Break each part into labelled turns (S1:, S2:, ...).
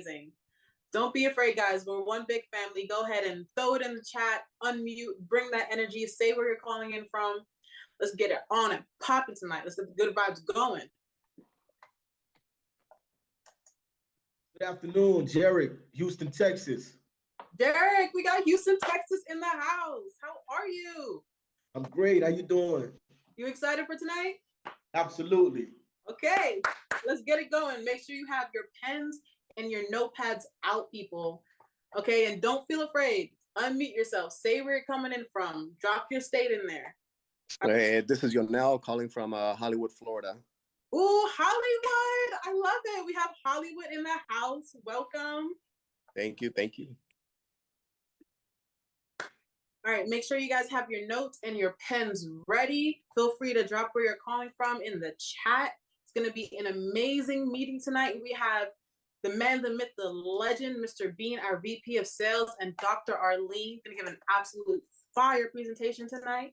S1: amazing. Don't be afraid, guys. We're one big family. Go ahead and throw it in the chat, unmute, bring that energy, say where you're calling in from. Let's get it on and popping tonight. Let's get the good vibes going.
S2: Good afternoon, Jarek, Houston, Texas.
S1: Derek, we got Houston, Texas in the house. How are you?
S2: I'm great. How you doing?
S1: You excited for tonight?
S2: Absolutely.
S1: Okay, let's get it going. Make sure you have your pens and your notepads out, people. Okay, and don't feel afraid. Unmute yourself. Say where you're coming in from. Drop your state in there.
S3: Hey, this is Yonel calling from Hollywood, Florida.
S1: Ooh, Hollywood. I love it. We have Hollywood in the house. Welcome.
S3: Thank you. Thank you.
S1: All right, make sure you guys have your notes and your pens ready. Feel free to drop where you're calling from in the chat. It's going to be an amazing meeting tonight. We have the man, the myth, the legend, Mr. Bean, our VP of Sales, and Dr. Arlene going to give an absolute fire presentation tonight.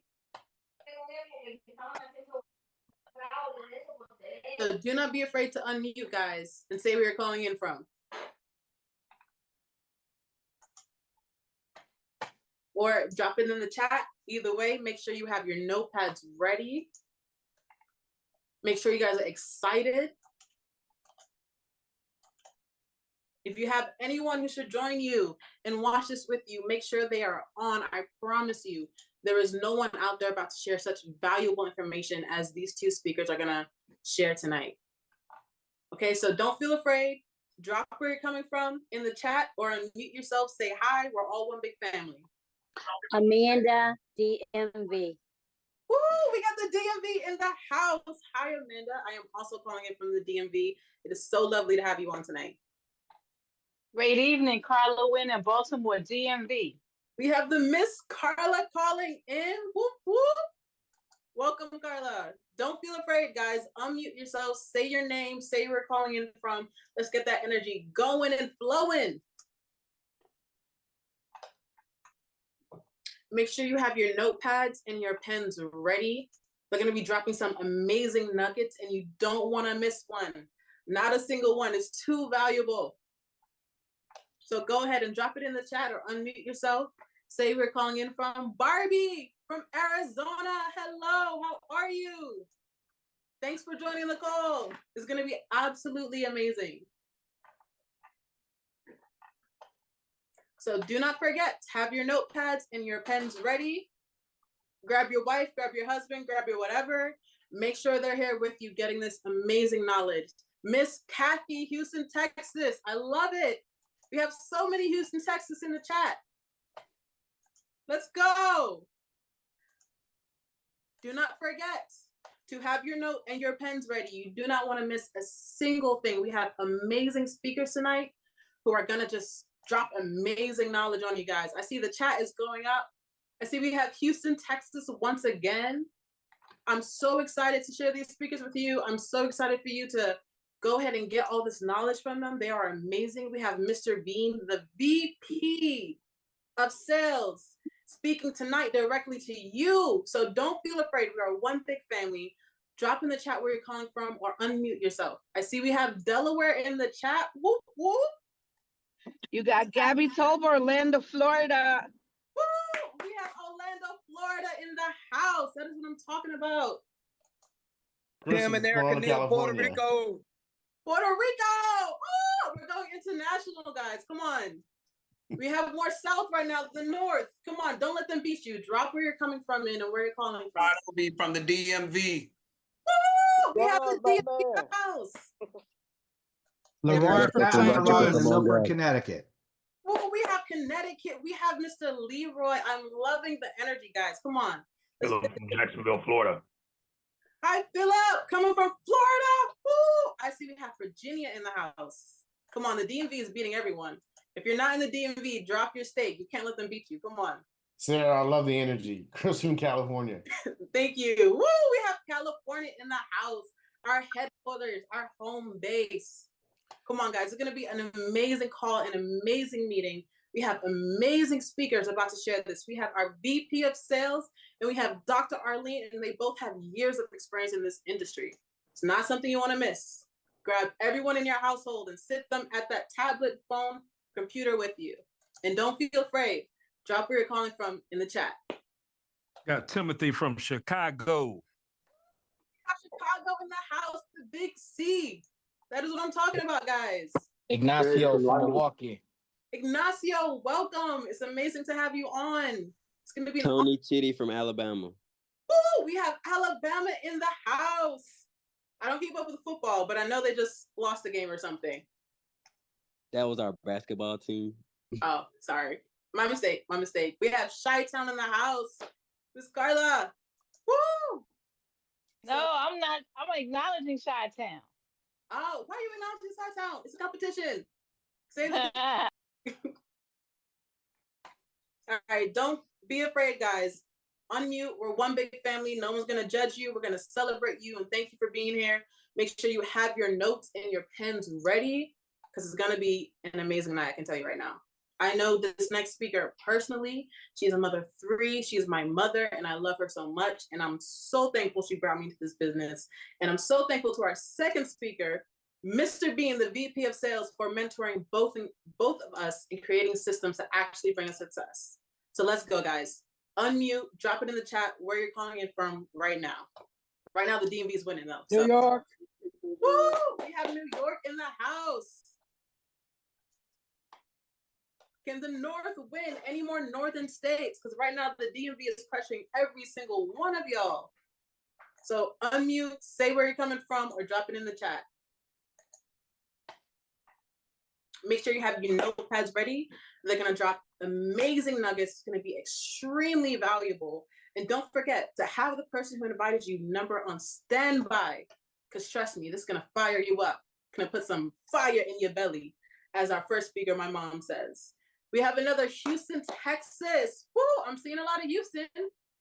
S1: So do not be afraid to unmute, guys, and say where you're calling in from. Or drop it in the chat. Either way, make sure you have your notepads ready. Make sure you guys are excited. If you have anyone who should join you and watch this with you, make sure they are on. I promise you, there is no one out there about to share such valuable information as these two speakers are gonna share tonight. Okay, so don't feel afraid. Drop where you're coming from in the chat or unmute yourself, say hi. We're all one big family.
S4: Amanda, DMV.
S1: Woo, we got the DMV in the house. Hi, Amanda. I am also calling in from the DMV. It is so lovely to have you on tonight.
S5: Great evening, Carla Wynn in Baltimore, DMV.
S1: We have the Miss Carla calling in. Whoop, whoop. Welcome, Carla. Don't feel afraid, guys. Unmute yourself. Say your name. Say where you're calling in from. Let's get that energy going and flowing. Make sure you have your notepads and your pens ready. They're going to be dropping some amazing nuggets, and you don't want to miss one. Not a single one. It's too valuable. So go ahead and drop it in the chat or unmute yourself. Say where you're calling in from. Barbie from Arizona. Hello. How are you? Thanks for joining the call. It's going to be absolutely amazing. So do not forget, have your notepads and your pens ready. Grab your wife, grab your husband, grab your whatever. Make sure they're here with you getting this amazing knowledge. Miss Kathy, Houston, Texas. I love it. We have so many Houston, Texas in the chat. Let's go. Do not forget to have your note and your pens ready. You do not want to miss a single thing. We have amazing speakers tonight who are going to just drop amazing knowledge on you guys. I see the chat is going up. I see we have Houston, Texas once again. I'm so excited to share these speakers with you. I'm so excited for you to go ahead and get all this knowledge from them. They are amazing. We have Mr. Bean, the VP of Sales, speaking tonight directly to you. So don't feel afraid. We are one big family. Drop in the chat where you're calling from or unmute yourself. I see we have Delaware in the chat. Whoop, whoop.
S5: You got Gabby Tober, Orlando, Florida.
S1: Woo! We have Orlando, Florida in the house. That is what I'm talking about.
S6: Tim and Erica Neal, Puerto Rico.
S1: Puerto Rico! Oh, we're going international, guys. Come on. We have more south right now than north. Come on, don't let them beat you. Drop where you're coming from in and where you're calling from.
S6: I'll be from the DMV.
S1: Woo! We have the DMV in the house.
S7: Leroy, Colorado, and Milford, Connecticut.
S1: Oh, we have Connecticut. We have Mr. Leroy. I'm loving the energy, guys. Come on.
S8: Hello from Jacksonville, Florida.
S1: Hi, Philip. Coming from Florida. Woo! I see we have Virginia in the house. Come on, the DMV is beating everyone. If you're not in the DMV, drop your state. You can't let them beat you. Come on.
S9: Sarah, I love the energy. Chris from California.
S1: Thank you. Woo! We have California in the house. Our headquarters, our home base. Come on, guys. It's going to be an amazing call, an amazing meeting. We have amazing speakers about to share this. We have our VP of Sales, and we have Dr. Arlene, and they both have years of experience in this industry. It's not something you want to miss. grab everyone in your household and sit them at that tablet, phone, computer with you. And don't feel afraid. Drop where you're calling from in the chat.
S8: Got Timothy from Chicago.
S1: Chicago in the house, the big C. That is what I'm talking about, guys.
S6: Ignacio from Milwaukee.
S1: Ignacio, welcome. It's amazing to have you on. It's going to be
S10: Tony Chitty from Alabama.
S1: Woo! We have Alabama in the house. I don't keep up with football, but I know they just lost a game or something.
S10: That was our basketball team.
S1: Oh, sorry. My mistake. We have Chi-Town in the house. Miss Carla. Woo!
S5: No, I'm not. I'm acknowledging Chi-Town.
S1: Oh, why are you acknowledging Chi-Town? It's a competition. Say that. All right, don't be afraid, guys. Unmute. We're one big family. No one's going to judge you. We're going to celebrate you and thank you for being here. Make sure you have your notes and your pens ready because it's going to be an amazing night, I can tell you right now. I know this next speaker personally. She is a mother of 3. She is my mother, and I love her so much. And I'm so thankful she brought me into this business. And I'm so thankful to our second speaker, Mr. Bean, the VP of Sales, for mentoring both of us in creating systems to actually bring us success. So let's go, guys. Unmute, drop it in the chat where you're calling in from right now. Right now, the DMV is winning, though.
S6: New York.
S1: Woo! We have New York in the house. Can the North win any more northern states? Because right now, the DMV is pressuring every single one of y'all. So unmute, say where you're coming from, or drop it in the chat. Make sure you have your notepads ready. They're going to drop amazing nuggets. It's going to be extremely valuable. And don't forget to have the person who invited you number on standby. Because trust me, this is going to fire you up. Going to put some fire in your belly, as our first speaker, my mom says. We have another Houston, Texas. Woo, I'm seeing a lot of Houston.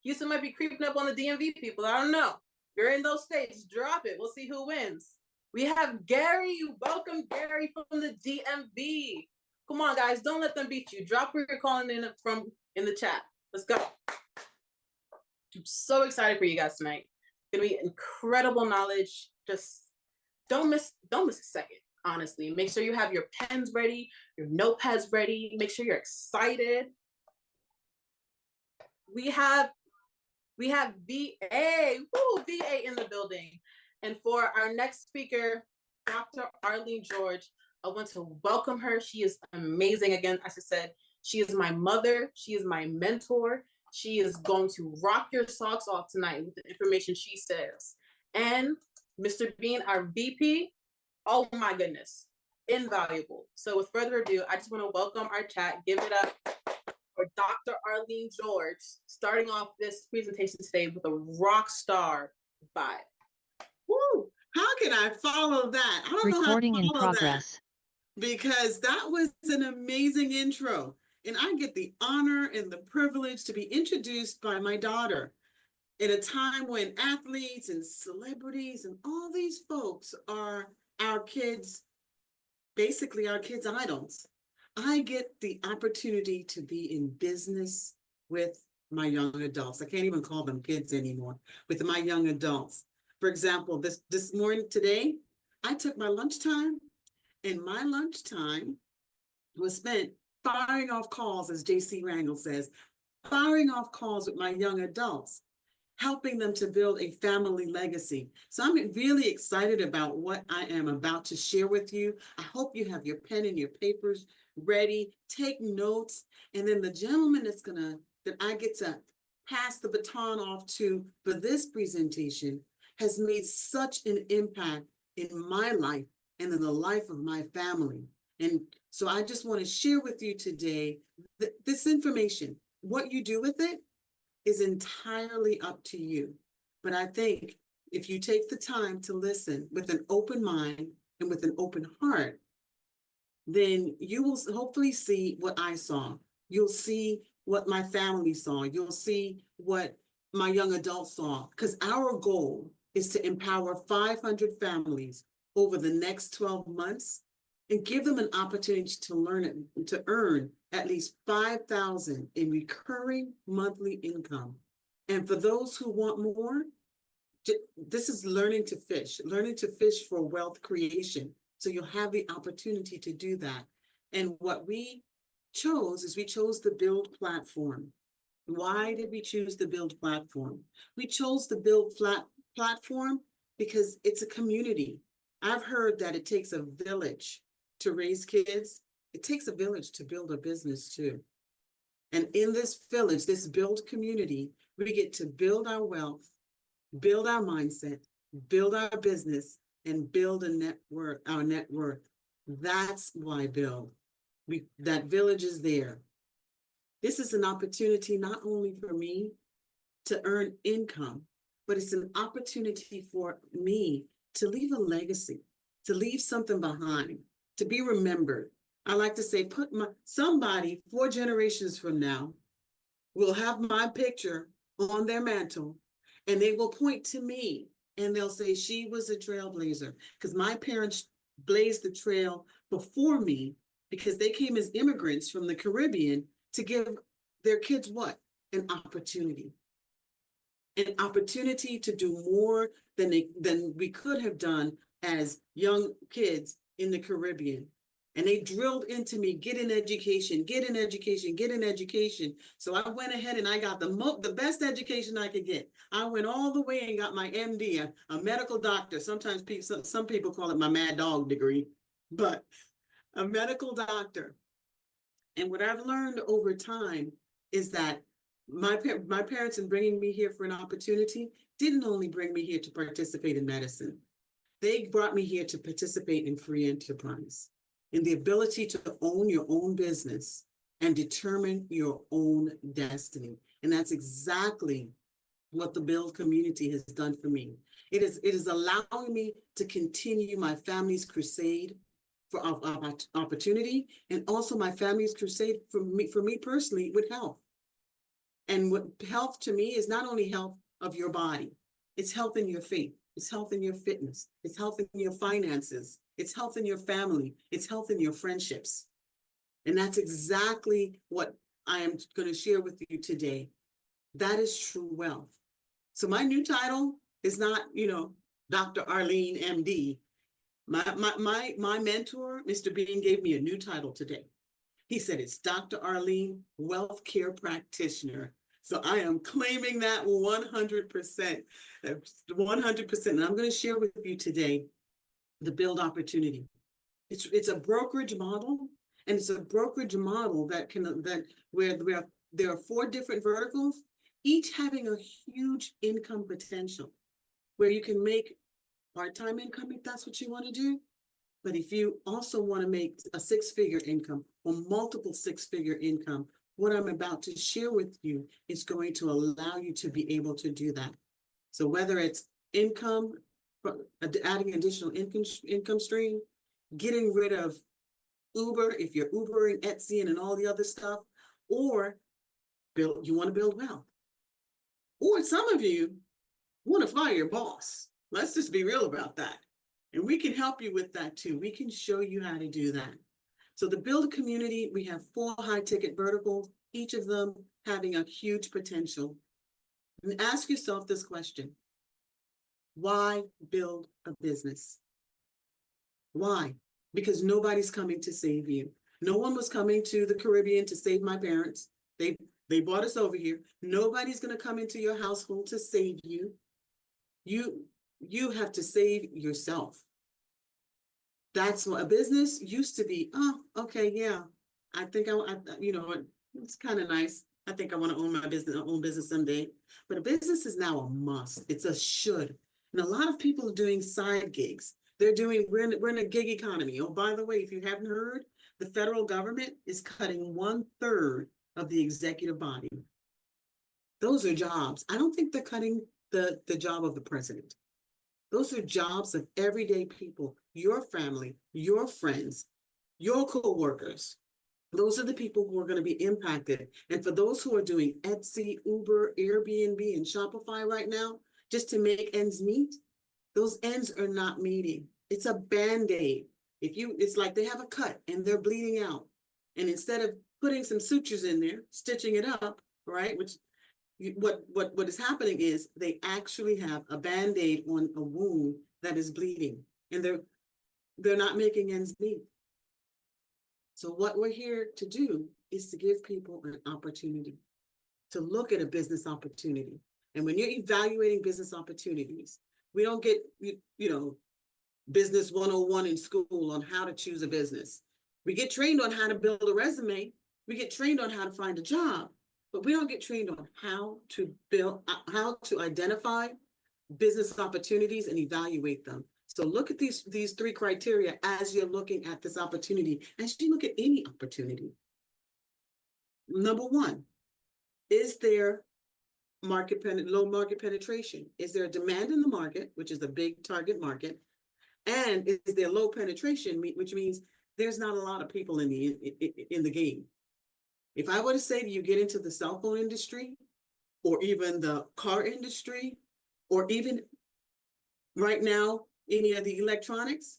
S1: Houston might be creeping up on the DMV people. I don't know. If you're in those states, drop it. We'll see who wins. We have Gary. Welcome, Gary, from the DMV. Come on, guys. Don't let them beat you. Drop where you're calling in from in the chat. Let's go. I'm so excited for you guys tonight. It's going to be incredible knowledge. Just don't miss a second, honestly. Make sure you have your pens ready, your notepads ready. Make sure you're excited. We have VA. Woo, VA in the building. And for our next speaker, Dr. Arlene George, I want to welcome her. She is amazing. Again, as I said, she is my mother. She is my mentor. She is going to rock your socks off tonight with the information she says. And Mr. Bean, our VP, oh my goodness, invaluable. So with further ado, I just want to welcome our chat. Give it up for Dr. Arlene George, starting off this presentation today with a rock star vibe.
S11: Woo! How can I follow that? I don't know how to follow that, because that was an amazing intro. And I get the honor and the privilege to be introduced by my daughter in a time when athletes and celebrities and all these folks are our kids, basically our kids' idols. I get the opportunity to be in business with my young adults. I can't even call them kids anymore, with my young adults. For example, this morning, today, I took my lunchtime, and my lunchtime was spent firing off calls, as JC Rangel says, firing off calls with my young adults, helping them to build a family legacy. So I'm really excited about what I am about to share with you. I hope you have your pen and your papers ready, take notes, and then the gentleman that I get to pass the baton off to for this presentation has made such an impact in my life and in the life of my family. And so I just want to share with you today this information. What you do with it is entirely up to you. But I think if you take the time to listen with an open mind and with an open heart, then you will hopefully see what I saw. You'll see what my family saw. You'll see what my young adults saw, because our goal is to empower 500 families over the next 12 months and give them an opportunity to earn at least $5,000 in recurring monthly income. And for those who want more, This is learning to fish for wealth creation. So you'll have the opportunity to do that. And what we chose is we chose the BYLD platform. Why did we choose the BYLD platform? We chose the BYLD platform because it's a community. I've heard that it takes a village to raise kids. It takes a village to build a business too. And in this village, this BYLD community, we get to build our wealth, build our mindset, build our business, and build our net worth. That's why BYLD. That village is there. This is an opportunity not only for me to earn income, but it's an opportunity for me to leave a legacy, to leave something behind, to be remembered. I like to say, somebody 4 generations from now will have my picture on their mantle, and they will point to me and they'll say, she was a trailblazer, because my parents blazed the trail before me, because they came as immigrants from the Caribbean to give their kids what? An opportunity. An opportunity to do more than we could have done as young kids in the Caribbean. And they drilled into me, get an education, get an education, get an education. So I went ahead and I got the best education I could get. I went all the way and got my MD, a medical doctor. Sometimes some people call it my mad dog degree, but a medical doctor. And what I've learned over time is that my parents, in bringing me here for an opportunity, didn't only bring me here to participate in medicine. They brought me here to participate in free enterprise, in the ability to own your own business and determine your own destiny. And that's exactly what the BYLD community has done for me. It is allowing me to continue my family's crusade for opportunity, and also my family's crusade for me personally with health. And what health to me is not only health of your body, it's health in your faith, it's health in your fitness, it's health in your finances, it's health in your family, it's health in your friendships. And that's exactly what I am going to share with you today. That is true wealth. So my new title is not, Dr. Arlene, MD. My mentor, Mr. Bean, gave me a new title today. He said, it's Dr. Arlene, Wealth Care Practitioner. So I am claiming that 100%, 100%. And I'm going to share with you today the BYLD opportunity. It's a brokerage model, and it's a brokerage model where there are 4 different verticals, each having a huge income potential, where you can make part-time income if that's what you want to do. But if you also want to make a 6-figure income or multiple 6-figure income, what I'm about to share with you is going to allow you to be able to do that. So whether it's income, adding additional income stream, getting rid of Uber, if you're Ubering, Etsy, and all the other stuff, or you want to build wealth. Or some of you want to fire your boss. Let's just be real about that. And we can help you with that too. We can show you how to do that. So the BYLD community, we have 4 high-ticket verticals, each of them having a huge potential. And ask yourself this question: why build a business? Why? Because nobody's coming to save you. No one was coming to the Caribbean to save my parents. They brought us over here. Nobody's going to come into your household to save you. You have to save yourself. That's what a business used to be. Oh, okay, yeah. I think it's kind of nice. I think I want to own my business someday. But a business is now a must. It's a should. And a lot of people are doing side gigs. We're in a gig economy. Oh, by the way, if you haven't heard, the federal government is cutting 1/3 of the executive body. Those are jobs. I don't think they're cutting the job of the president. Those are jobs of everyday people, your family, your friends, your co-workers. Those are the people who are going to be impacted. And for those who are doing Etsy, Uber, Airbnb, and Shopify right now, just to make ends meet, those ends are not meeting. It's a Band-Aid. It's like they have a cut and they're bleeding out. And instead of putting some sutures in there, stitching it up, right, which what is happening is they actually have a Band-Aid on a wound that is bleeding, and they're not making ends meet. So what we're here to do is to give people an opportunity to look at a business opportunity. And when you're evaluating business opportunities, we don't get, business 101 in school on how to choose a business. We get trained on how to build a resume. We get trained on how to find a job, but we don't get trained on how to identify business opportunities and evaluate them. So look at these three criteria as you're looking at this opportunity, as you look at any opportunity. Number one, is there low market penetration? Is there a demand in the market, which is a big target market? And is there low penetration, which means there's not a lot of people in the game? If I were to say to you, get into the cell phone industry, or even the car industry, or even right now, any of the electronics,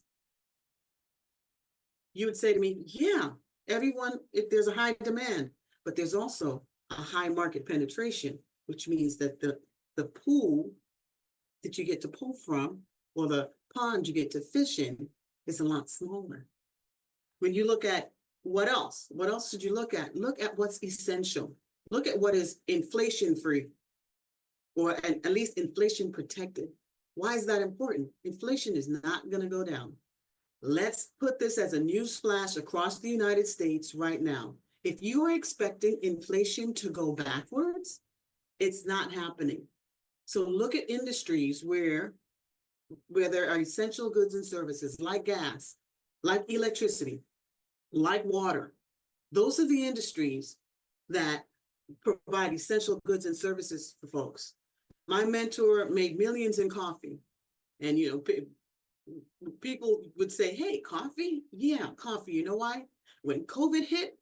S11: you would say to me, yeah, everyone, if there's a high demand, but there's also a high market penetration, which means that the pool that you get to pull from, or the pond you get to fish in, is a lot smaller. When you look at what else should you look at? Look at what's essential. Look at what is inflation free, or at least inflation protected. Why is that important? Inflation is not going to go down. Let's put this as a news flash across the United States right now. If you are expecting inflation to go backwards, it's not happening. So look at industries where there are essential goods and services like gas, like electricity, like water. Those are the industries that provide essential goods and services for folks. My mentor made millions in coffee. And, people would say, hey, coffee? Yeah, coffee. You know why? When COVID hit,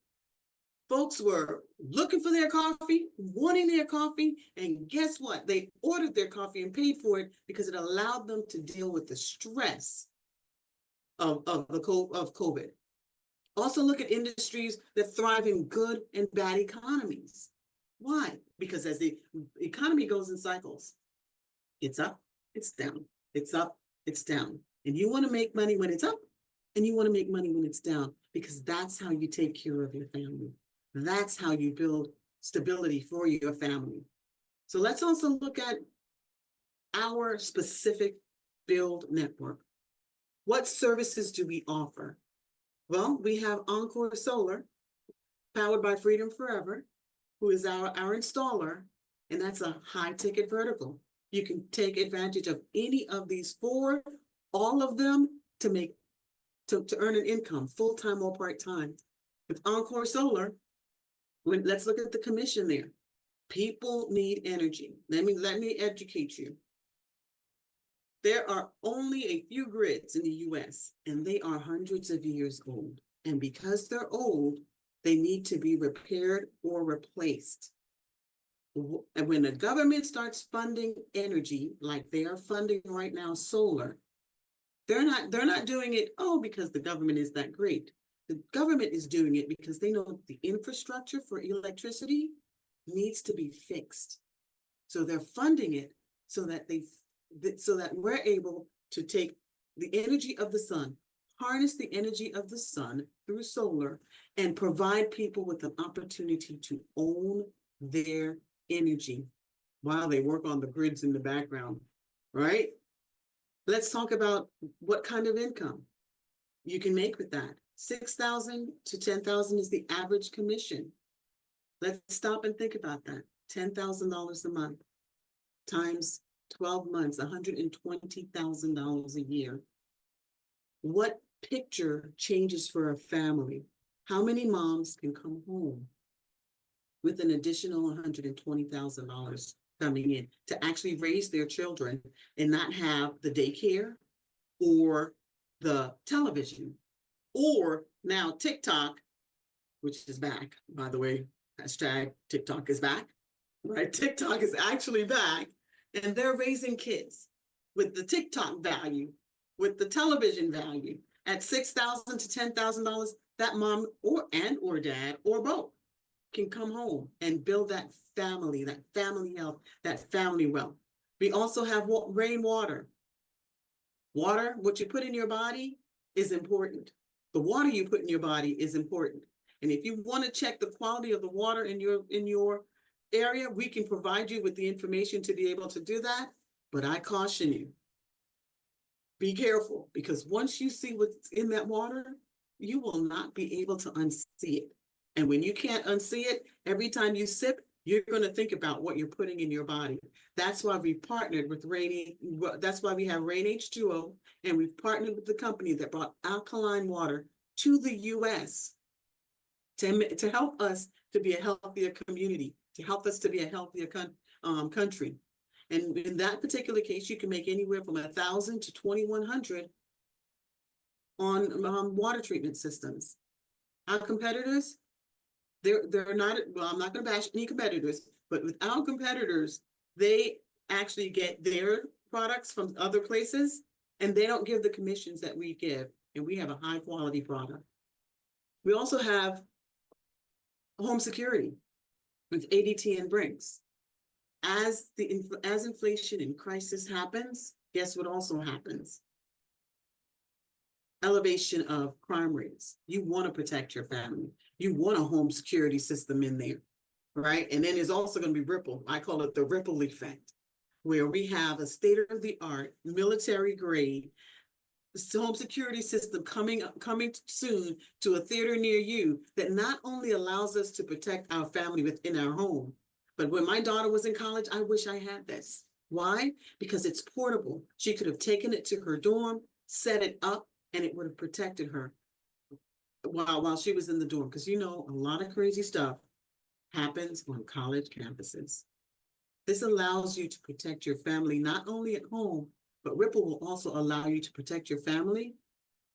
S11: folks were looking for their coffee, wanting their coffee, and guess what? They ordered their coffee and paid for it because it allowed them to deal with the stress of COVID. Also look at industries that thrive in good and bad economies. Why? Because as the economy goes in cycles, it's up, it's down, it's up, it's down. And you want to make money when it's up, and you want to make money when it's down, because that's how you take care of your family. That's how you build stability for your family. So let's also look at our specific BYLD network. What services do we offer? Well, we have Encore Solar, powered by Freedom Forever, who is our installer, and that's a high ticket vertical. You can take advantage of any of these four, all of them, to earn an income, full-time or part-time. With Encore Solar, let's look at the commission there. People need energy. Let me educate you. There are only a few grids in the US, and they are hundreds of years old. And because they're old, they need to be repaired or replaced. And when the government starts funding energy, like they are funding right now, solar, they're not doing it, because the government is that great. The government is doing it because they know the infrastructure for electricity needs to be fixed. So they're funding it so that we're able to take the energy of the sun, harness the energy of the sun through solar, and provide people with an opportunity to own their energy while they work on the grids in the background, right? Let's talk about what kind of income you can make with that. $6,000 to $10,000 is the average commission. Let's stop and think about that. $10,000 a month times 12 months, $120,000 a year. What picture changes for a family? How many moms can come home with an additional $120,000 coming in to actually raise their children and not have the daycare or the television, or now TikTok, which is back, by the way, hashtag TikTok is back, right? TikTok is actually back, and they're raising kids with the TikTok value, with the television value at $6,000 to $10,000. That mom or dad or both can come home and build that family health, that family wealth. We also have rainwater. Water, what you put in your body is important. The water you put in your body is important. And if you want to check the quality of the water in your area, we can provide you with the information to be able to do that. But I caution you, be careful, because once you see what's in that water, you will not be able to unsee it. And when you can't unsee it, every time you sip, you're going to think about what you're putting in your body. That's why we've partnered with that's why we have Rain H2O, and we've partnered with the company that brought alkaline water to the US to help us to be a healthier community, to help us to be a healthier country. And in that particular case, you can make anywhere from 1,000 to 2,100 on water treatment systems. Our competitors, they're not, well, I'm not going to bash any competitors, but with our competitors, they actually get their products from other places, and they don't give the commissions that we give, and we have a high quality product. We also have home security with ADT and Brinks. As inflation and crisis happens, guess what also happens? Elevation of crime rates. You want to protect your family. You want a home security system in there, right? And then there's also going to be ripple. I call it the ripple effect, where we have a state-of-the-art military grade home security system coming soon to a theater near you that not only allows us to protect our family within our home, but when my daughter was in college, I wish I had this. Why? Because it's portable. She could have taken it to her dorm, set it up, and it would have protected her while she was in the dorm. Because you know, a lot of crazy stuff happens on college campuses. This allows you to protect your family not only at home, but Ripple will also allow you to protect your family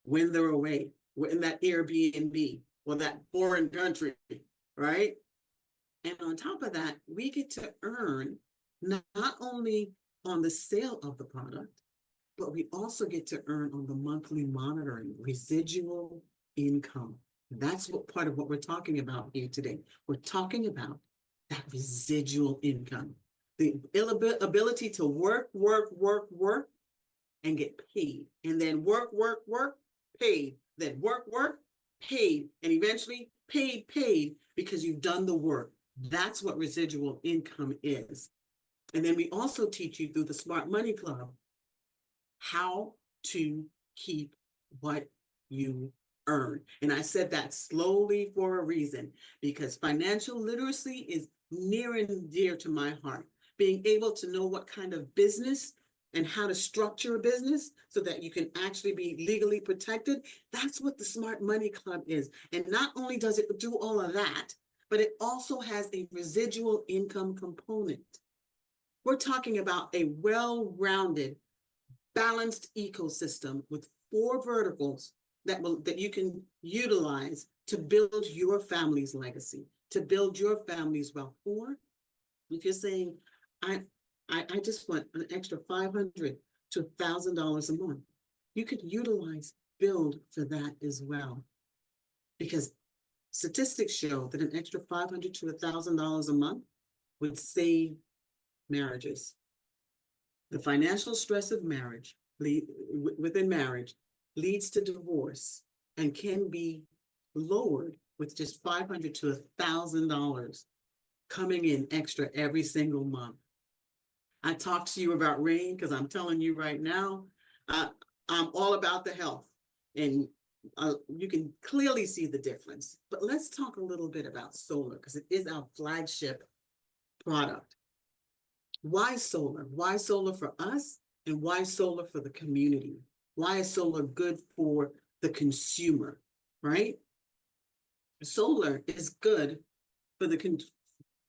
S11: when they're away, in that Airbnb or that foreign country, right? And on top of that, we get to earn not only on the sale of the product, but we also get to earn on the monthly monitoring, residual income. That's what part of what we're talking about here today. We're talking about that residual income, the ability to work, and get paid, and then work, paid, then work, paid, and eventually paid because you've done the work. That's what residual income is. And then we also teach you through the Smart Money Club how to keep what you earn. And I said that slowly for a reason, because financial literacy is near and dear to my heart. Being able to know what kind of business and how to structure a business so that you can actually be legally protected. That's what the Smart Money Club is. And not only does it do all of that, but it also has a residual income component. We're talking about a well-rounded, balanced ecosystem with 4 verticals that you can utilize to build your family's legacy, to build your family's wealth. Or if you're saying, I just want an extra $500 to $1,000 a month, you could utilize BYLD for that as well. Because statistics show that an extra $500 to $1,000 a month would save marriages. The financial stress of marriage within marriage leads to divorce and can be lowered with just $500 to $1,000 coming in extra every single month. I talked to you about rain because I'm telling you right now, I'm all about the health, and you can clearly see the difference. But let's talk a little bit about solar, because it is our flagship product. Why solar? Why solar for us, and why solar for the community? Why is solar good for the consumer, right? Solar is good for the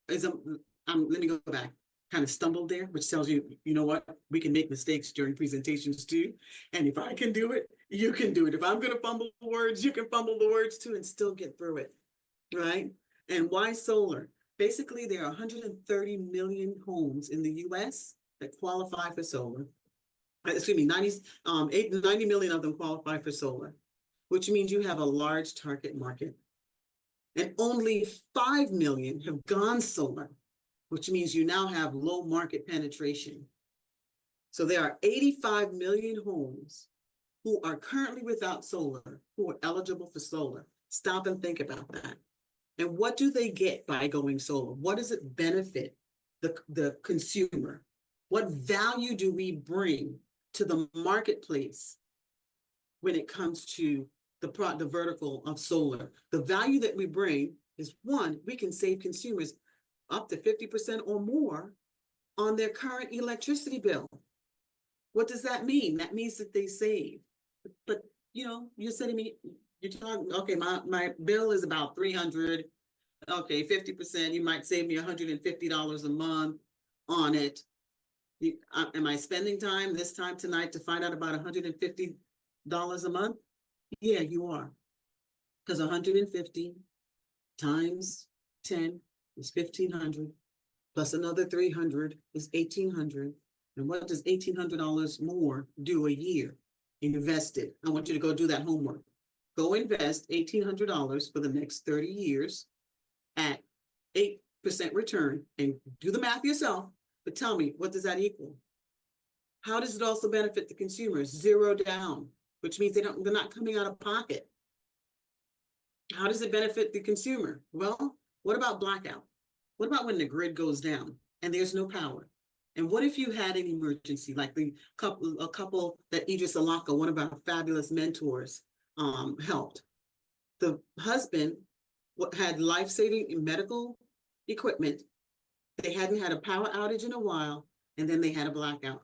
S11: let me go back. Kind of stumbled there, which tells you, you know what, we can make mistakes during presentations too. And if I can do it, you can do it. If I'm going to fumble the words, you can fumble the words too and still get through it, right? And why solar? Basically, there are 130 million homes in the US that qualify for solar. Excuse me, 90 million of them qualify for solar, which means you have a large target market. and only 5 million have gone solar, which means you now have low market penetration. So there are 85 million homes who are currently without solar, who are eligible for solar. Stop and think about that. And what do they get by going solar? What does it benefit the consumer? What value do we bring to the marketplace when it comes to the vertical of solar? The value that we bring is, one, we can save consumers up to 50% or more on their current electricity bill. What does that mean? That means that they save. But you know, you're sending me, you're talking, okay, my bill is about 300. Okay, 50%, you might save me $150 a month on it. Am I spending time this time tonight to find out about $150 a month? Yeah, you are. Because 150 times 10 is 1,500, plus another 300 is 1,800. And what does $1,800 more do a year? Invest it. I want you to go do that homework. Go invest $1,800 for the next 30 years at 8% return, and do the math yourself. But tell me, what does that equal? How does it also benefit the consumers? 0 down, which means they're not coming out of pocket. How does it benefit the consumer? Well, what about blackout? What about when the grid goes down and there's no power? And what if you had an emergency, like a couple that Idris Alaka, one of our fabulous mentors, helped. The husband had life-saving medical equipment. They hadn't had a power outage in a while, and then they had a blackout.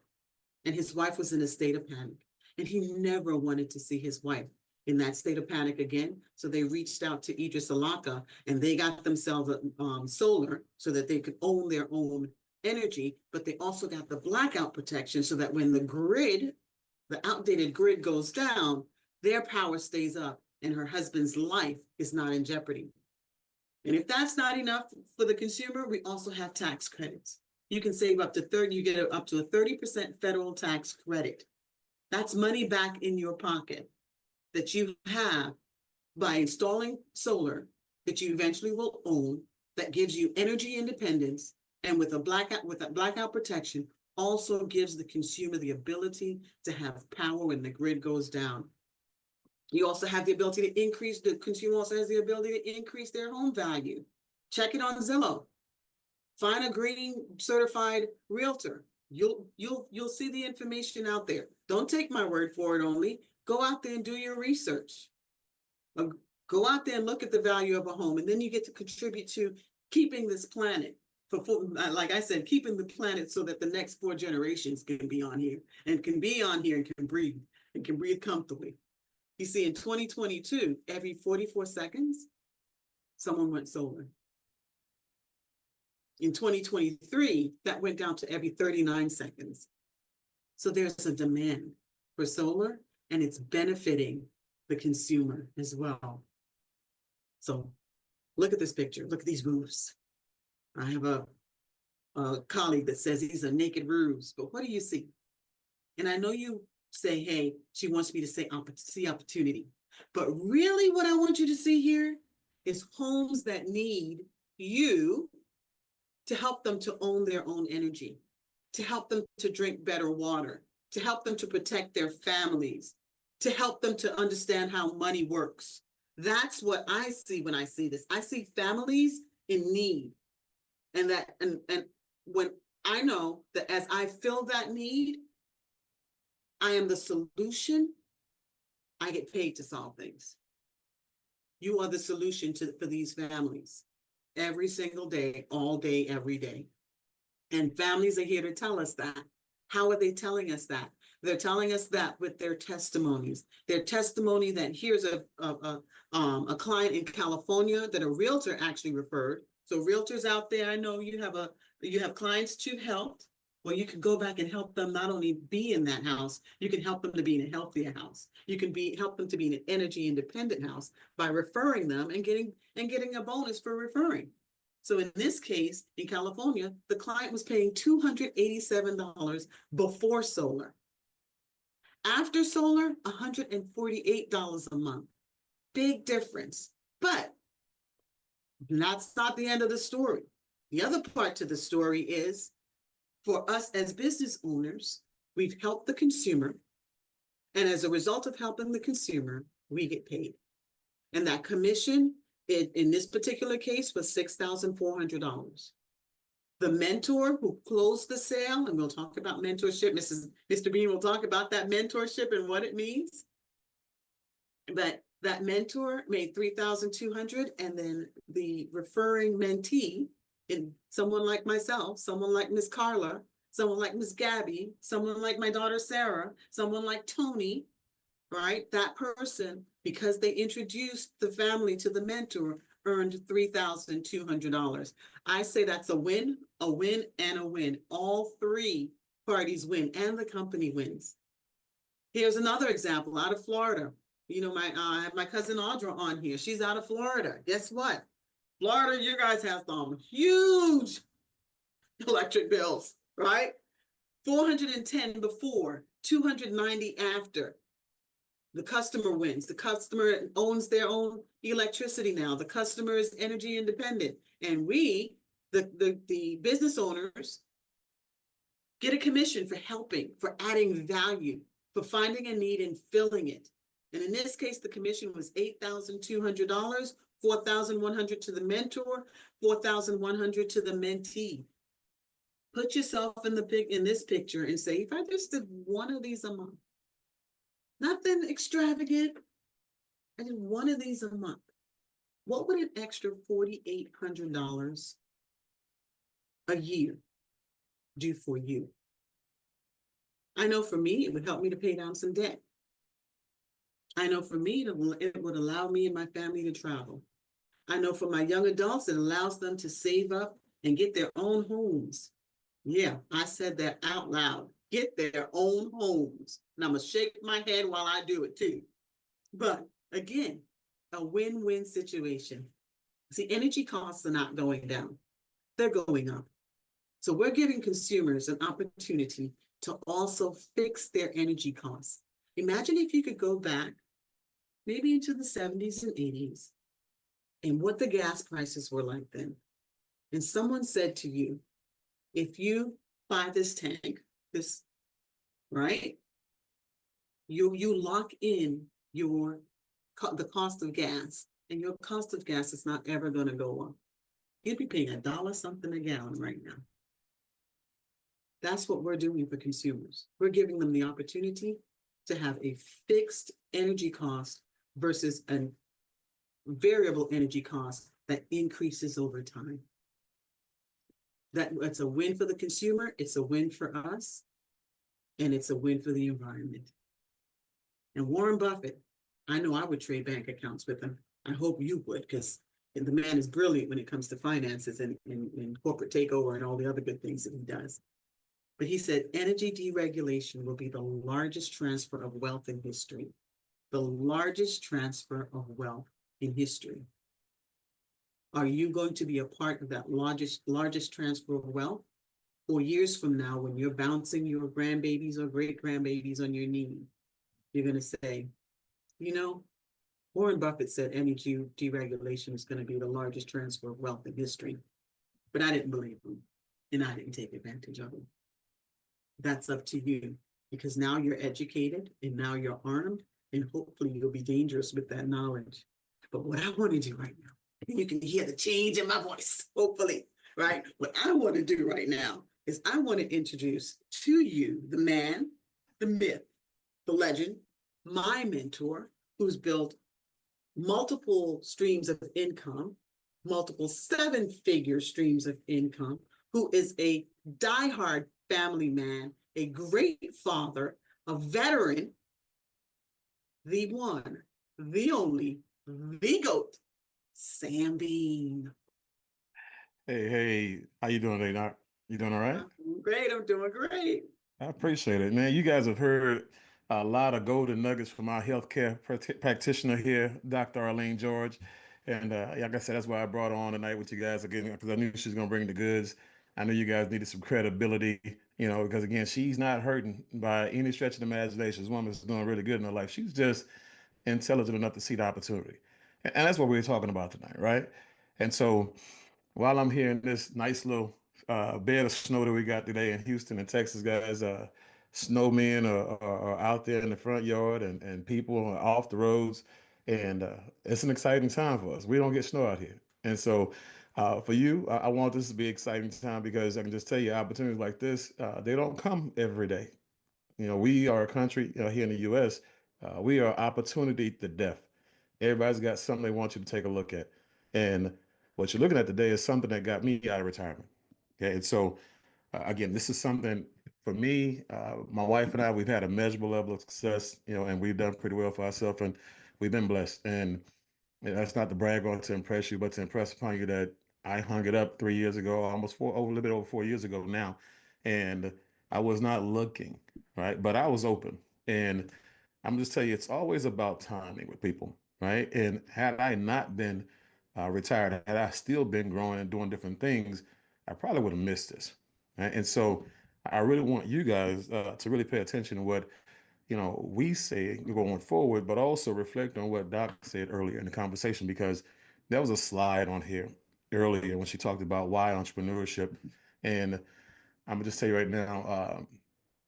S11: And his wife was in a state of panic. And he never wanted to see his wife in that state of panic again. So they reached out to Idris Alaka, and they got themselves solar so that they could own their own energy, but they also got the blackout protection so that when the grid, the outdated grid goes down, their power stays up and her husband's life is not in jeopardy. And if that's not enough for the consumer, we also have tax credits. You can save up to 30, you get up to a 30% federal tax credit. That's money back in your pocket that you have by installing solar that you eventually will own, that gives you energy independence, and with a blackout protection, also gives the consumer the ability to have power when the grid goes down. You also have the ability to increase, the consumer also has the ability to increase their home value. Check it on Zillow. Find a green certified realtor. You'll see the information out there. Don't take my word for it only. Go out there and do your research. Go out there and look at the value of a home, and then you get to contribute to keeping this planet. Like I said, keeping the planet so that the next 4 generations can be on here and can breathe comfortably. You see, in 2022, every 44 seconds, someone went solar. In 2023, that went down to every 39 seconds. So there's a demand for solar, and it's benefiting the consumer as well. So look at this picture. Look at these roofs. I have a colleague that says these are naked roofs, but what do you see? And I know you say, hey, she wants me to say see opportunity. But really what I want you to see here is homes that need you to help them to own their own energy, to help them to drink better water, to help them to protect their families, to help them to understand how money works. That's what I see when I see this. I see families in need. And when I know that as I fill that need, I am the solution, I get paid to solve things. You are the solution for these families every single day, all day, every day. And families are here to tell us that. How are they telling us that? They're telling us that with their testimonies. Their testimony that here's a client in California that a realtor actually referred. So realtors out there, I know you have clients to help. Well, you can go back and help them not only be in that house, you can help them to be in a healthier house. You can help them to be in an energy independent house by referring them and getting a bonus for referring. So in this case, in California, the client was paying $287 before solar. After solar, $148 a month. Big difference. But And that's not the end of the story. The other part to the story is, for us as business owners, we've helped the consumer. And as a result of helping the consumer, we get paid. And that commission in this particular case was $6,400. The mentor who closed the sale, and we'll talk about mentorship, Mr. Bean will talk about that mentorship and what it means. But that mentor made $3,200, and then the referring mentee, and someone like myself, someone like Miss Carla, someone like Miss Gabby, someone like my daughter Sarah, someone like Tony, right? That person, because they introduced the family to the mentor, earned $3,200. I say that's a win, and a win. All three parties win, and the company wins. Here's another example out of Florida. You know, I have my cousin Audra on here. She's out of Florida. Guess what? Florida, you guys have some huge electric bills, right? 410 before, 290 after. The customer wins. The customer owns their own electricity now. The customer is energy independent. And we, the business owners, get a commission for helping, for adding value, for finding a need and filling it. And in this case, the commission was $8,200, $4,100 to the mentor, $4,100 to the mentee. Put yourself in this picture and say, if I just did one of these a month, nothing extravagant, I did one of these a month, what would an extra $4,800 a year do for you? I know for me, it would help me to pay down some debt. I know for me, it would allow me and my family to travel. I know for my young adults, it allows them to save up and get their own homes. Yeah, I said that out loud. Get their own homes. And I'm going to shake my head while I do it too. But again, a win-win situation. See, energy costs are not going down. They're going up. So we're giving consumers an opportunity to also fix their energy costs. Imagine if you could go back maybe into the 70s and 80s and what the gas prices were like then. And someone said to you, if you buy this tank, right, you lock in the cost of gas, and your cost of gas is not ever going to go up. You'd be paying $1 something a gallon right now. That's what we're doing for consumers. We're giving them the opportunity to have a fixed energy cost versus a variable energy cost that increases over time. That's a win for the consumer, it's a win for us, and it's a win for the environment. And Warren Buffett, I know I would trade bank accounts with him. I hope you would, because the man is brilliant when it comes to finances and corporate takeover and all the other good things that he does. But he said energy deregulation will be the largest transfer of wealth in history. The largest transfer of wealth in history. Are you going to be a part of that largest transfer of wealth? Or years from now, when you're bouncing your grandbabies or great-grandbabies on your knee, you're going to say, you know, Warren Buffett said energy deregulation is going to be the largest transfer of wealth in history. But I didn't believe him, and I didn't take advantage of him. That's up to you, because now you're educated and now you're armed, and hopefully you'll be dangerous with that knowledge. But what I want to do right now, and you can hear the change in my voice, hopefully, right? What I want to do right now is I want to introduce to you the man, the myth, the legend, my mentor, who's built multiple streams of income, multiple 7-figure streams of income, who is a diehard family man, a great father, a veteran, the one, the only, the GOAT, Sam Bean.
S8: Hey, how you doing today, Doc? You doing all right?
S11: I'm doing great.
S8: I appreciate it, man. You guys have heard a lot of golden nuggets from our healthcare practitioner here, Dr. Arlene George. And like I said, that's why I brought her on tonight with you guys again, because I knew she was going to bring the goods. I knew you guys needed some credibility, because again, she's not hurting by any stretch of the imagination. This woman's doing really good in her life. She's just intelligent enough to see the opportunity. And that's what we're talking about tonight, right? And so while I'm here in this nice little bed of snow that we got today in Houston and Texas, guys, snowmen are out there in the front yard and people are off the roads. And it's an exciting time for us. We don't get snow out here. And so for you, I want this to be an exciting time because I can just tell you opportunities like this, they don't come every day. We are a country here in the U.S., we are opportunity to death. Everybody's got something they want you to take a look at. And what you're looking at today is something that got me out of retirement. Okay. And so, again, this is something for me, my wife and I, we've had a measurable level of success, and we've done pretty well for ourselves and we've been blessed. And that's not to brag on to impress you, but to impress upon you that I hung it up 3 years ago, a little bit over 4 years ago now. And I was not looking, right? But I was open. And I'm just telling you, it's always about timing with people, right? And had I not been retired, had I still been growing and doing different things, I probably would have missed this, right? And so I really want you guys to really pay attention to what we say going forward, but also reflect on what Doc said earlier in the conversation, because there was a slide on here earlier when she talked about why entrepreneurship. And I'm gonna just tell you right now,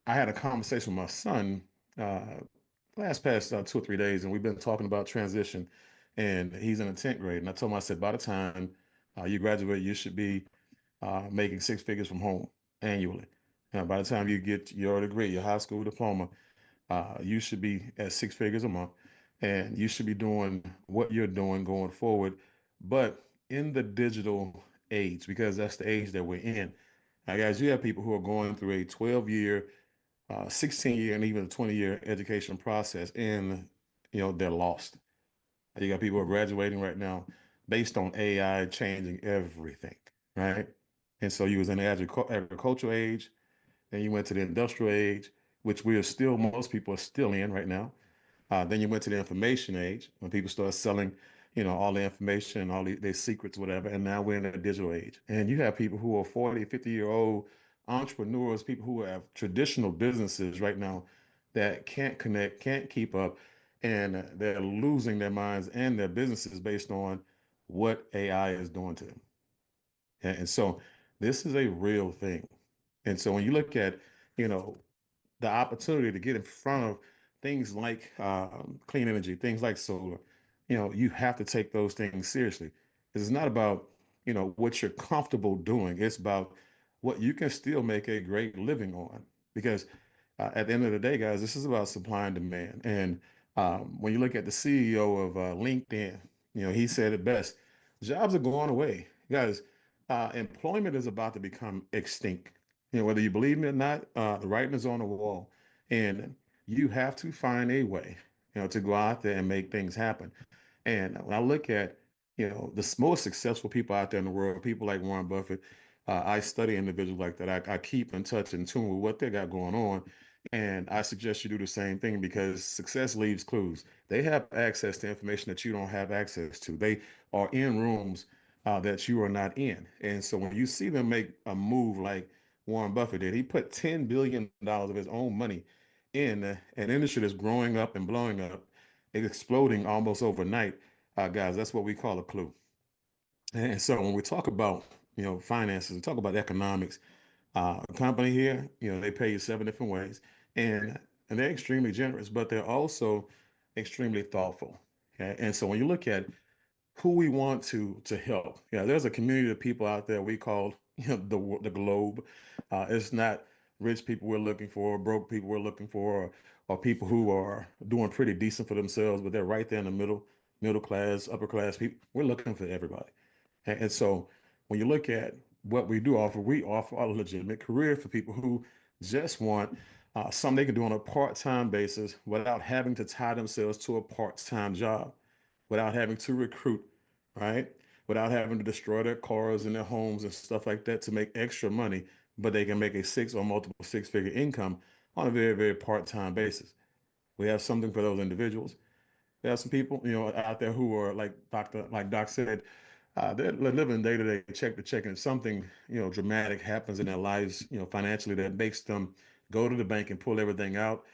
S8: I had a conversation with my son uh, past 2 or 3 days, and we've been talking about transition. And he's in the 10th grade, and I told him, I said, by the time you graduate, you should be making six figures from home annually. And by the time you get your degree, your high school diploma, you should be at six figures a month, and you should be doing what you're doing going forward, but in the digital age, because that's the age that we're in. Now, guys, you have people who are going through a 12-year, 16-year, and even a 20-year education process, and they're lost. You got people who are graduating right now based on AI changing everything, right? And so you was in the agricultural age, then you went to the industrial age, which most people are still in right now. Then you went to the information age when people start selling, all the information and all their secrets, whatever. And now we're in the digital age. And you have people who are 40, 50-year-old entrepreneurs, people who have traditional businesses right now that can't connect, can't keep up, and they're losing their minds and their businesses based on what AI is doing to them. And so this is a real thing. And so when you look at, you know, the opportunity to get in front of things like clean energy, things like solar, you have to take those things seriously. It's not about, what you're comfortable doing. It's about what you can still make a great living on. Because at the end of the day, guys, this is about supply and demand. And when you look at the CEO of LinkedIn, he said it best: jobs are going away, guys. Employment is about to become extinct. Whether you believe me or not, the writing is on the wall, and you have to find a way, to go out there and make things happen. And when I look at, the most successful people out there in the world, people like Warren Buffett, I study individuals like that. I keep in touch and tune with what they got going on. And I suggest you do the same thing, because success leaves clues. They have access to information that you don't have access to. They are in rooms that you are not in. And so when you see them make a move like Warren Buffett did, he put $10 billion of his own money in an industry that's growing up and blowing up, exploding almost overnight. Guys, that's what we call a clue. And so when we talk about, finances, we talk about economics, a company here, they pay you 7 different ways, and they're extremely generous, but they're also extremely thoughtful. Okay. And so when you look at who we want to help, there's a community of people out there we call, the globe. It's not rich people we're looking for, broke people we're looking for, or people who are doing pretty decent for themselves, but they're right there in the middle class, upper class people. We're looking for everybody. And so when you look at what we offer a legitimate career for people who just want something they can do on a part-time basis without having to tie themselves to a part-time job, without having to recruit, right? Without having to destroy their cars and their homes and stuff like that to make extra money, but they can make a six or multiple six-figure income on a very, very part-time basis. We have something for those individuals. There are some people, out there who are like Doc said, they're living day to day, check to check, and if something, dramatic happens in their lives, financially, that makes them go to the bank and pull everything out,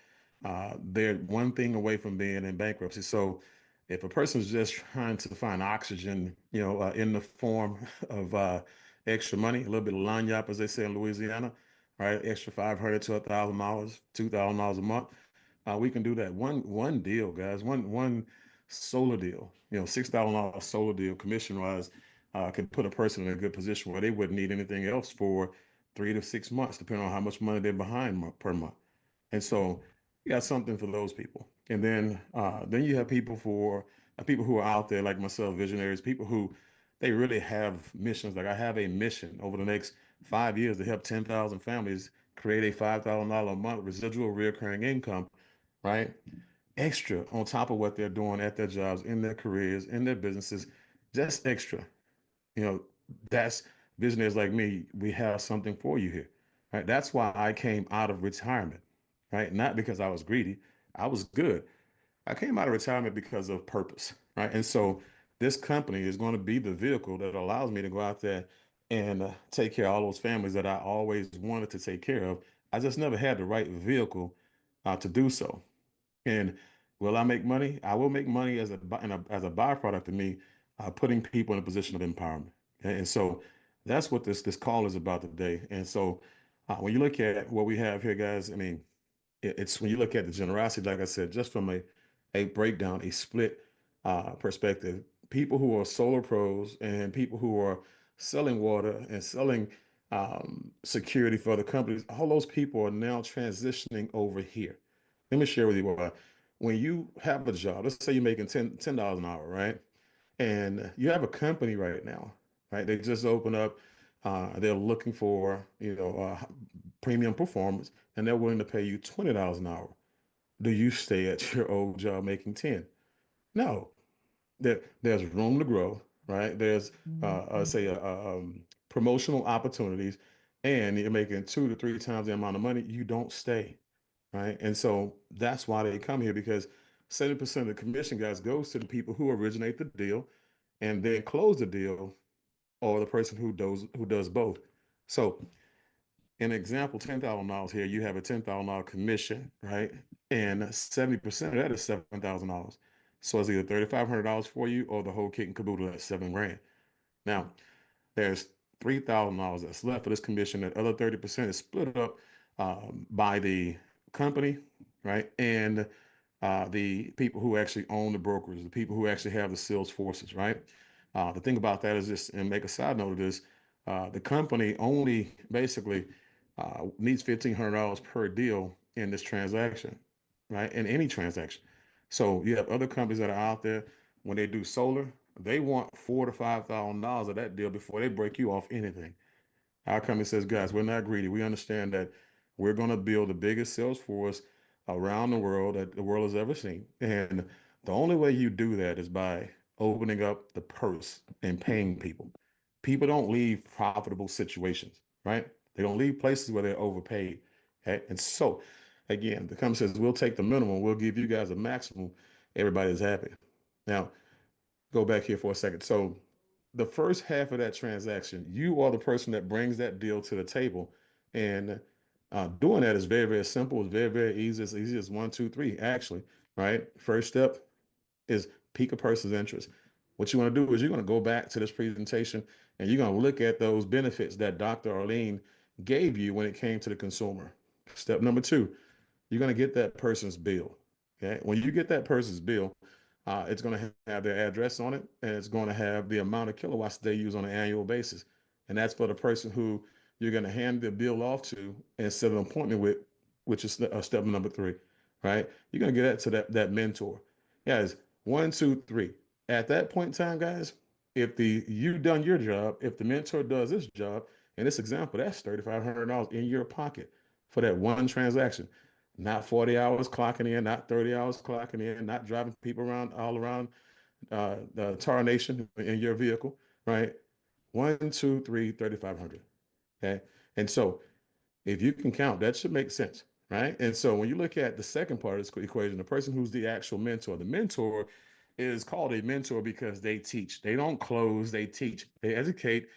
S8: they're one thing away from being in bankruptcy. So If a person's just trying to find oxygen, in the form of extra money, a little bit of lagniappe, as they say in Louisiana, right? Extra $500 to $1,000, $2,000 a month. We can do that. One deal, guys. One solar deal. $6,000 solar deal, commission wise, can put a person in a good position where they wouldn't need anything else for 3 to 6 months, depending on how much money they're behind per month. And so you got something for those people. And then you have people who are out there like myself, visionaries, people who they really have missions. Like I have a mission over the next 5 years to help 10,000 families create a $5,000 a month residual recurring income, right? Extra on top of what they're doing at their jobs, in their careers, in their businesses, just extra. You know, that's visionaries like me. We have something for you here, right? That's why I came out of retirement, right? Not because I was greedy. I was good. I came out of retirement because of purpose, right? And so this company is going to be the vehicle that allows me to go out there and take care of all those families that I always wanted to take care of. I just never had the right vehicle to do so. And will I make money? I will make money as a byproduct of me putting people in a position of empowerment. Okay? And so that's what this call is about today. And so when you look at what we have here, guys, I mean, it's when you look at the generosity, like I said, just from a breakdown, a split perspective, people who are solar pros and people who are selling water and selling security for other companies, all those people are now transitioning over here. Let me share with you why. When you have a job, let's say you're making $10 an hour, right? And you have a company right now, right? They just opened up. They're looking for, premium performance, and they're willing to pay you $20 an hour. Do you stay at your old job making 10? No. There's room to grow, right? There's, say, promotional opportunities, and you're making 2 to 3 times the amount of money. You don't stay, right? And so that's why they come here, because 70% of the commission, guys, goes to the people who originate the deal and then close the deal, or the person who does both. So an example, $10,000 here, you have a $10,000 commission, right? And 70% of that is $7,000. So it's either $3,500 for you or the whole kit and caboodle at 7 grand. Now, there's $3,000 that's left for this commission. That other 30% is split up by the company, right? And the people who actually own the brokers, the people who actually have the sales forces, right? The thing about that is just, and make a side note of this, the company only basically needs $1,500 per deal in this transaction, right? In any transaction. So you have other companies that are out there, when they do solar, they want $4,000 to $5,000 of that deal before they break you off anything. Our company says, guys, we're not greedy. We understand that we're going to build the biggest sales force around the world that the world has ever seen. And the only way you do that is by opening up the purse and paying people. People don't leave profitable situations, right? They don't leave places where they're overpaid. Okay? And so, again, the company says, we'll take the minimum, we'll give you guys a maximum. Everybody's happy. Now, go back here for a second. So, the first half of that transaction, you are the person that brings that deal to the table. And doing that is very, very simple. It's very, very easy. It's easy as 1, 2, 3, actually, right? First step is pique a person's interest. What you want to do is you're going to go back to this presentation and you're going to look at those benefits that Dr. Arlene gave you when it came to the consumer. Step number 2, you're going to get that person's bill. Okay. When you get that person's bill, it's going to have their address on it, and it's going to have the amount of kilowatts they use on an annual basis. And that's for the person who you're going to hand the bill off to and set an appointment with, which is step number 3, right? You're going to get that to that mentor. Guys, 1, 2, 3. At that point in time, guys, if you've done your job, if the mentor does his job, in this example, that's $3,500 in your pocket for that one transaction. Not 40 hours clocking in, not 30 hours clocking in, not driving people around all around the Tar Nation in your vehicle, right? 1, 2, 3, 3,500. Okay. And so if you can count, that should make sense, right? And so when you look at the second part of this equation, the person who's the actual mentor, the mentor is called a mentor because they teach. They don't close, they teach. They educate.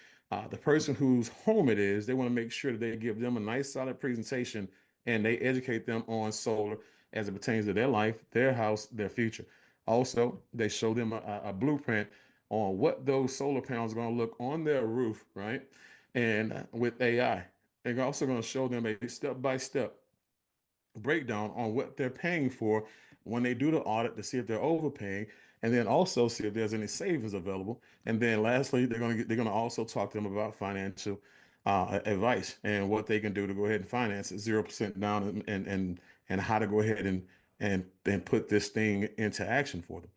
S8: The person whose home it is, they want to make sure that they give them a nice, solid presentation and they educate them on solar as it pertains to their life, their house, their future. Also, they show them a blueprint on what those solar panels are going to look on their roof, right? And with AI, they're also going to show them a step-by-step breakdown on what they're paying for when they do the audit to see if they're overpaying, and then also see if there's any savings available. And then lastly, they're going to also talk to them about financial advice and what they can do to go ahead and finance it 0% down, and how to go ahead and put this thing into action for them.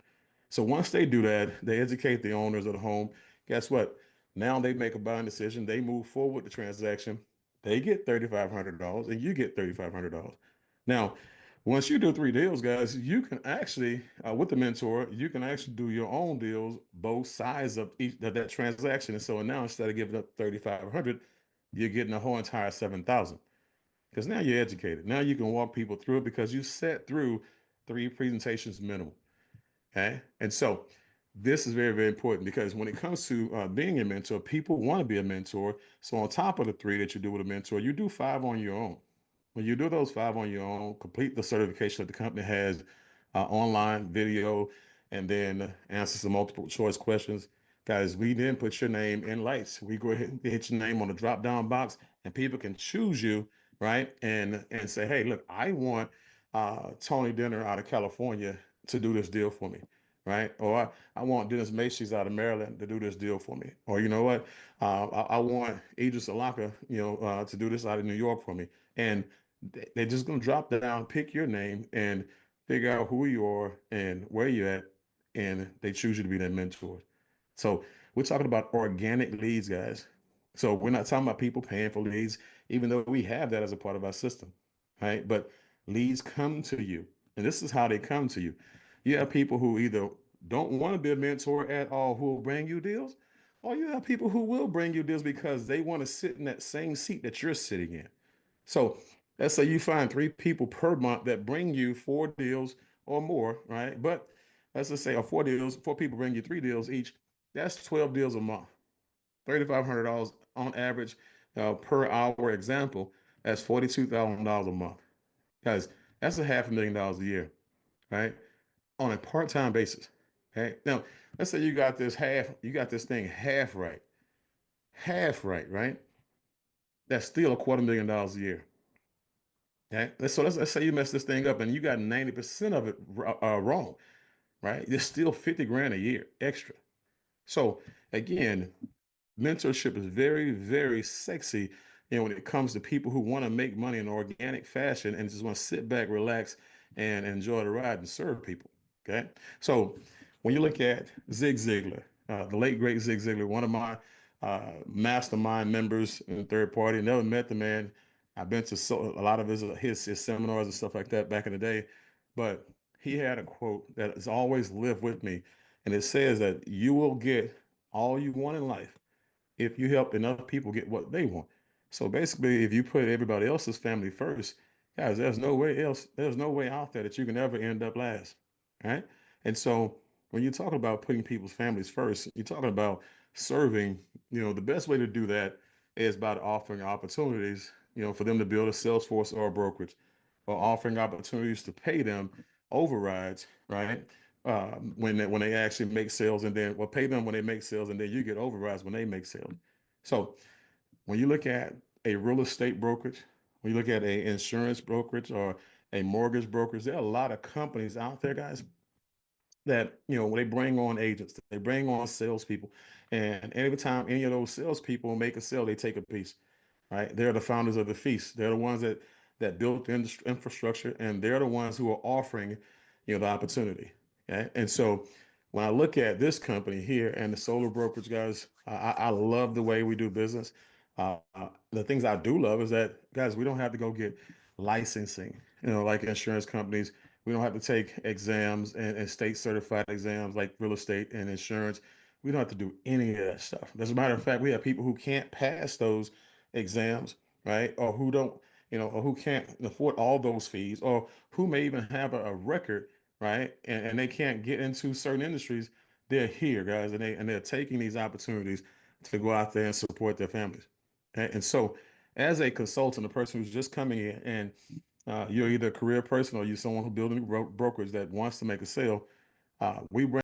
S8: So once they do that, they educate the owners of the home. Guess what? Now they make a buying decision. They move forward with the transaction. They get $3,500 and you get $3,500. Now, once you do 3 deals, guys, you can actually, with the mentor, you can actually do your own deals, both sides of each that transaction. And so now instead of giving up 3,500, you're getting a whole entire 7,000. Because now you're educated. Now you can walk people through it because you sat through 3 presentations minimum. Okay. And so this is very, very important because when it comes to being a mentor, people want to be a mentor. So on top of the 3 that you do with a mentor, you do 5 on your own. When you do those 5 on your own, complete the certification that the company has, online video, and then answer some multiple choice questions. Guys, we then put your name in lights. We go ahead and hit your name on the drop down box, and people can choose you, right? And say, hey, look, I want Tony Dinner out of California to do this deal for me, right? Or I want Dennis Macy's out of Maryland to do this deal for me. Or you know what? I want Idris Alaka, to do this out of New York for me. And they're just going to drop down, pick your name, and figure out who you are and where you're at, and they choose you to be their mentor. So we're talking about organic leads, guys. So we're not talking about people paying for leads, even though we have that as a part of our system, right? But leads come to you, and this is how they come to you. You have people who either don't want to be a mentor at all who will bring you deals, or you have people who will bring you deals because they want to sit in that same seat that you're sitting in. So let's say you find 3 people per month that bring you 4 deals or more, right? But let's just say 4 deals, 4 people bring you 3 deals each. That's 12 deals a month, $3,500 on average per hour example. That's $42,000 a month. Guys, that's a $500,000 a year, right? On a part-time basis. Okay. Now, let's say you got this thing half right, right? That's still $250,000 a year. Okay. Let's say you mess this thing up and you got 90% of it wrong, right? There's still 50 grand a year extra. So again, mentorship is very, very sexy, when it comes to people who want to make money in an organic fashion and just want to sit back, relax, and enjoy the ride and serve people. Okay. So when you look at Zig Ziglar, the late great Zig Ziglar, one of my mastermind members in the third party, never met the man. I've been to a lot of his seminars and stuff like that back in the day, but he had a quote that has always lived with me, and it says that you will get all you want in life if you help enough people get what they want. So basically, if you put everybody else's family first, guys, there's no way out there that you can ever end up last, right? And so when you're talking about putting people's families first, you're talking about serving, the best way to do that is by offering opportunities, for them to build a sales force or a brokerage, or offering opportunities to pay them overrides, right? When they actually make sales, and then pay them when they make sales, and then you get overrides when they make sales. So when you look at a real estate brokerage, when you look at a insurance brokerage or a mortgage brokerage, there are a lot of companies out there, guys, that when they bring on agents, they bring on salespeople, and every time any of those salespeople make a sale, they take a piece, right? They're the founders of the feast. They're the ones that built the infrastructure, and they're the ones who are offering, the opportunity. Okay, and so when I look at this company here and the solar brokerage, guys, I love the way we do business. The things I do love is that, guys, we don't have to go get licensing, like insurance companies. We don't have to take exams and state certified exams like real estate and insurance. We don't have to do any of that stuff. As a matter of fact, we have people who can't pass those exams, right? Or who don't, or who can't afford all those fees, or who may even have a record, right? And they can't get into certain industries. They're here, guys, and they're taking these opportunities to go out there and support their families. Okay? And so, as a consultant, a person who's just coming in, and you're either a career person or you're someone who building a brokerage that wants to make a sale, We bring